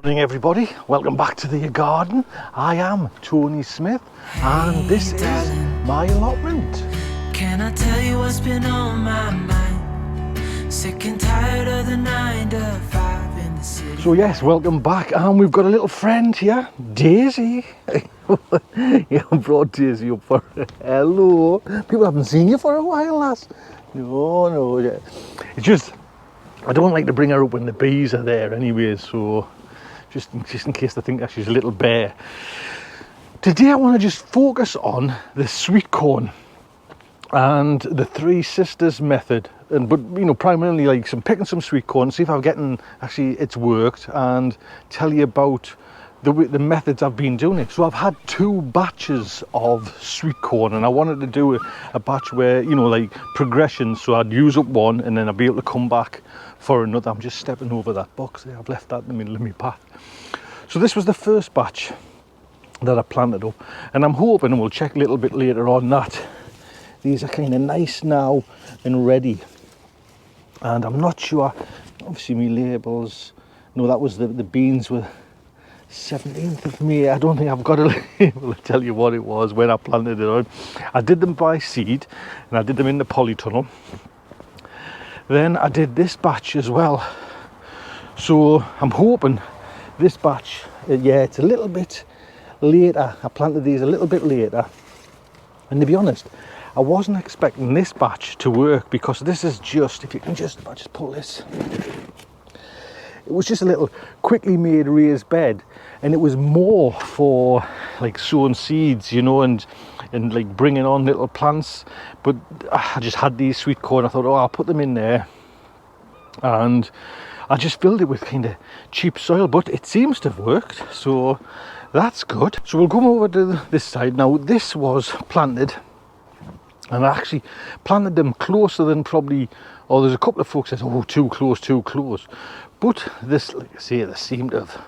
Morning everybody, welcome back to the garden. I am Tony Smith and this is my allotment. Can I tell you what's been on my mind? Sick and tired of the 9 to 5 in the city. So yes, welcome back, and we've got a little friend here, Daisy. Yeah, I brought Daisy up for hello. People haven't seen you for a while, lass. No, yeah. It's just, I don't like to bring her up when the bees are there anyway, so just in case they think that she's a little bear. Today I want to just focus on the sweet corn and the three sisters method, but you know, primarily like picking some sweet corn, see if I'm getting actually it's worked, and tell you about the methods I've been doing it. So I've had 2 batches of sweet corn, and I wanted to do a batch where, you know, like progression, so I'd use up one and then I'd be able to come back for another. I'm just stepping over that box there, I've left that in the middle of my path. So this was the first batch that I planted up, and I'm hoping, and we'll check a little bit later on, that these are kind of nice now and ready. And I'm not sure, obviously my labels, no, that was the beans were 17th of May. I don't think I've got a label to tell you what it was when I planted it on. I did them by seed, and I did them in the polytunnel. Then I did this batch as well. So I'm hoping this batch, yeah, it's a little bit later. I planted these a little bit later. And to be honest, I wasn't expecting this batch to work, because this is just, if you can just, I'll just pull this. It was just a little quickly made raised bed, and it was more for like sowing seeds, you know, and like bringing on little plants. But I just had these sweet corn. I thought, oh, I'll put them in there, and I just filled it with kind of cheap soil, but it seems to have worked, so that's good. So we'll come over to this side now. This was planted, and I actually planted them closer than probably, or there's a couple of folks that said, oh, too close. But this, like I say, they seem to have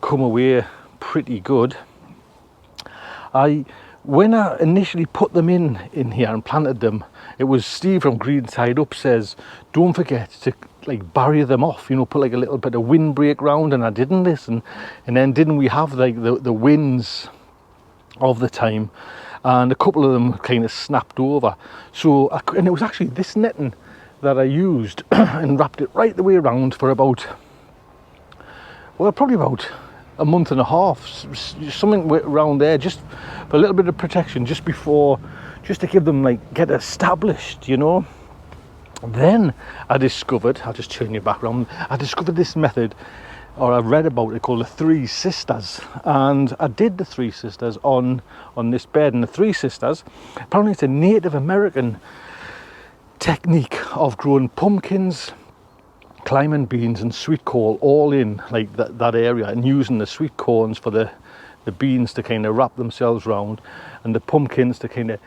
come away pretty good. When I initially put them in here and planted them, it was Steve from Green Side Up says, don't forget to like barrier them off, you know, put like a little bit of windbreak round, and I didn't listen. And then didn't we have like the winds of the time, and a couple of them kind of snapped over. So, and it was actually this netting that I used and wrapped it right the way around for about, well, probably about a month and a half, something around there, just for a little bit of protection, just to give them, like, get established, you know. Then I discovered, I'll just turn you back around, I discovered this method, or I read about it, called the 3 sisters, and I did the 3 sisters on this bed. And the 3 sisters, apparently it's a Native American technique of growing pumpkins, climbing beans and sweet corn all in like that area, and using the sweet corns for the beans to kind of wrap themselves round, and the pumpkins to kind of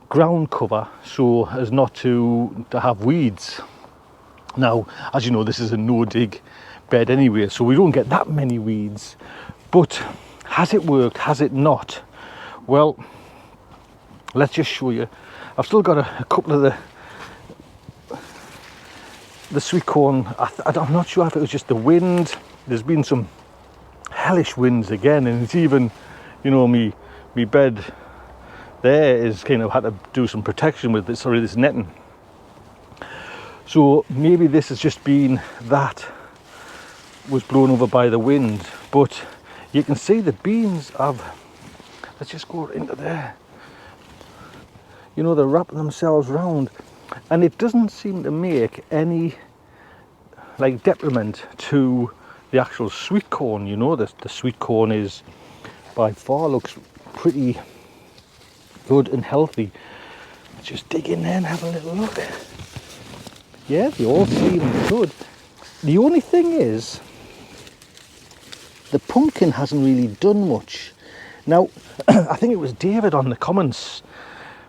ground cover so as not to have weeds. Now, as you know, this is a no dig bed anyway, so we don't get that many weeds. But has it worked? Has it not? Well, let's just show you. I've still got a couple of the sweet corn. I'm not sure if it was just the wind. There's been some hellish winds again, and it's even, you know, me bed there is kind of had to do some protection with this, this netting. So maybe this has just been that was blown over by the wind, but you can see the beans have, let's just go into there, you know, they're wrapping themselves round, and it doesn't seem to make any like detriment to the actual sweet corn. You know, the sweet corn is by far looks pretty good and healthy. Let's just dig in there and have a little look. Yeah, they all seem good. The only thing is the pumpkin hasn't really done much. Now, I think it was David on the comments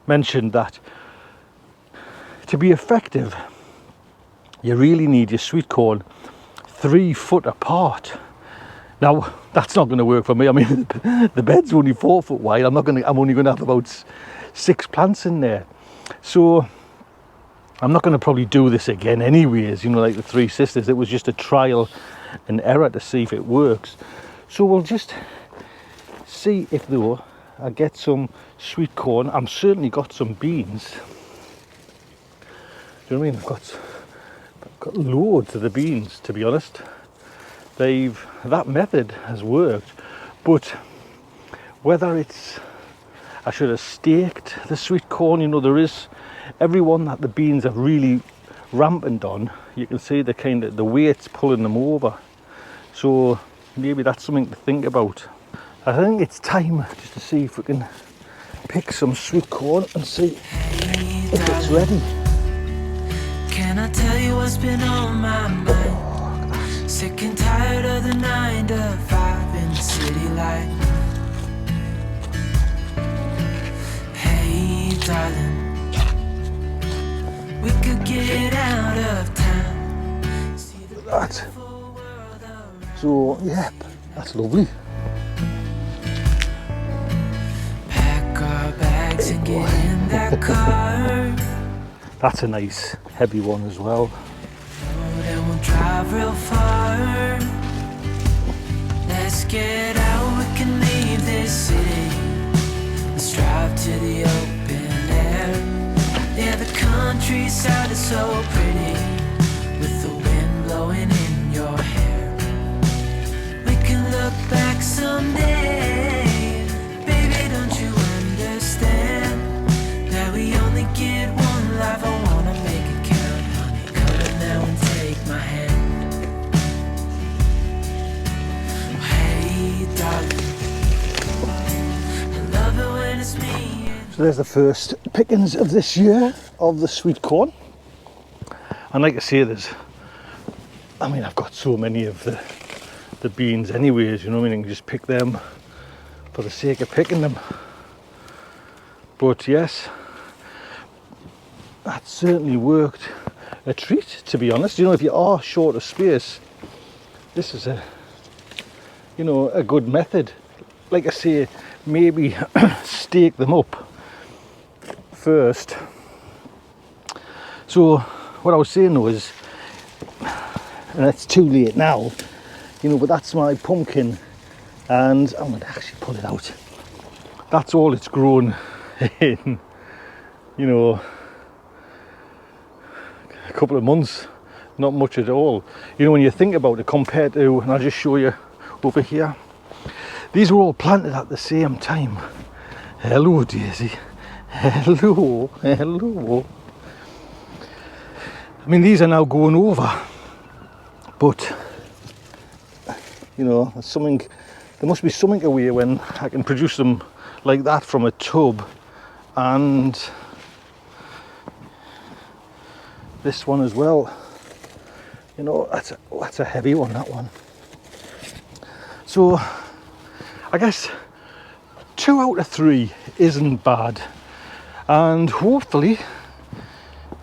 mentioned that to be effective, you really need your sweet corn 3 foot apart. Now, that's not going to work for me. I mean, the bed's only 4 foot wide. I'm only going to have about 6 plants in there. So I'm not going to probably do this again anyways, you know, like the Three Sisters. It was just a trial and error to see if it works. So we'll just see if though I get some sweet corn. I'm certainly got some beans. Do you know what I mean? I've got loads of the beans, to be honest. That method has worked, but whether it's, I should have staked the sweet corn, you know, there is every one that the beans are really rampant on, you can see the weight's pulling them over. So maybe that's something to think about. I think it's time just to see if we can pick some sweet corn and see if it's ready. Can I tell you what's been on my mind? Sick and tired of the 9 to 5 in the city light. Hey darling, we could get out of town. See the beautiful world around. So yep, that's lovely. Pack our bags and get in that car. That's a nice heavy one as well. And we'll drive real far. Let's get out, we can leave this city. Let's drive to the open air. Yeah, the countryside is so pretty, with the wind blowing in your hair. We can look back someday. Baby, don't you understand that we only get one life? I wanna make it count, honey. Come on now and take my hand. Hey darling, I love it when it's me. So there's the first pickings of this year of the sweet corn. And like I say, I've got so many of the beans anyways, you know what I mean? You can just pick them for the sake of picking them. But yes, that certainly worked a treat, to be honest. You know, if you are short of space, this is a good method. Like I say, maybe stake them up first. So what I was saying though is, and it's too late now, you know, but that's my pumpkin, and I'm going to actually pull it out. That's all it's grown in, you know, a couple of months, not much at all. You know, when you think about it compared to, and I'll just show you over here, these were all planted at the same time. Hello Daisy, hello. I mean, these are now going over, but you know, there must be something away when I can produce them like that from a tub. And this one as well, you know, that's a heavy one, that one. So I guess 2 out of 3 isn't bad, and hopefully,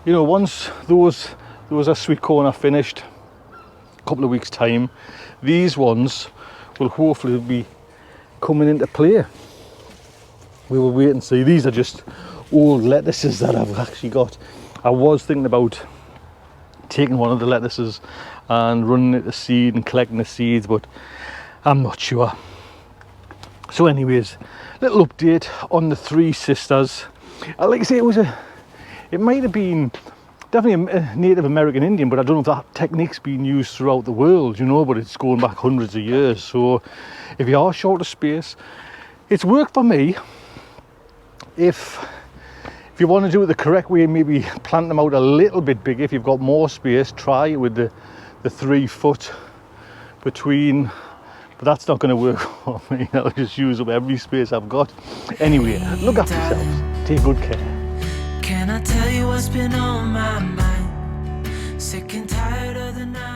you know, once those are sweet corn are finished, a couple of weeks time, these ones will hopefully be coming into play. We will wait and see. These are just old lettuces that I've actually got. I was thinking about taking one of the lettuces and running it to seed and collecting the seeds, but I'm not sure. So anyways, little update on the Three Sisters. Like I say, it might have been definitely a Native American Indian, but I don't know if that technique's been used throughout the world, you know, but it's going back hundreds of years. So if you are short of space, it's worked for me. If you want to do it the correct way, maybe plant them out a little bit bigger. If you've got more space, try it with the 3 foot between, but that's not going to work for me. I'll just use up every space I've got. Anyway, look after yourselves, take good care. Can I tell you what's been on my mind? Sick and tired of the night.